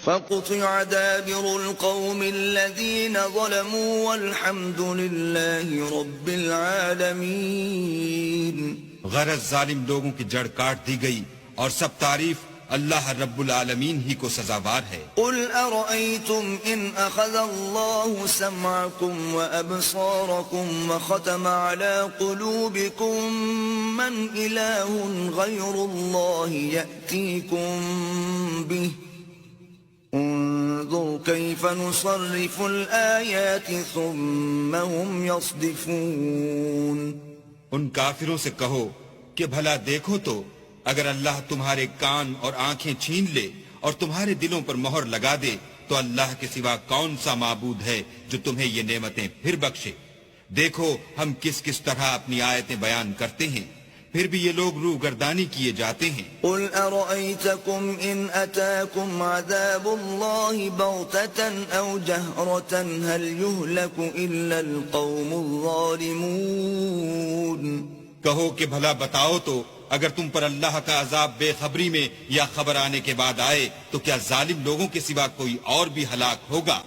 فقطع دابر القوم الذين ظلموا والحمد لله رب العالمين. غرض ظالم لوگوں کی جڑ کاٹ دی گئی اور سب تعریف اللہ رب العالمین ہی کو سزاوار ہے. قل ارأيتم ان اخذ الله سمعكم وابصاركم وختم على قلوبكم من اله غير الله يأتيكم به انظر كيف نصرف الآيات ثم هم يصدفون. ان کافروں سے کہو کہ بھلا دیکھو تو اگر اللہ تمہارے کان اور آنکھیں چھین لے اور تمہارے دلوں پر مہر لگا دے تو اللہ کے سوا کون سا معبود ہے جو تمہیں یہ نعمتیں پھر بخشے. دیکھو ہم کس کس طرح اپنی آیتیں بیان کرتے ہیں پھر بھی یہ لوگ روح گردانی کیے جاتے ہیں. قل ارأيتكم ان اتاكم عذاب الله بغتة او جهرة هل يهلك الا القوم الظالمون. کہو کہ بھلا بتاؤ تو اگر تم پر اللہ کا عذاب بے خبری میں یا خبر آنے کے بعد آئے تو کیا ظالم لوگوں کے سوا کوئی اور بھی ہلاک ہوگا؟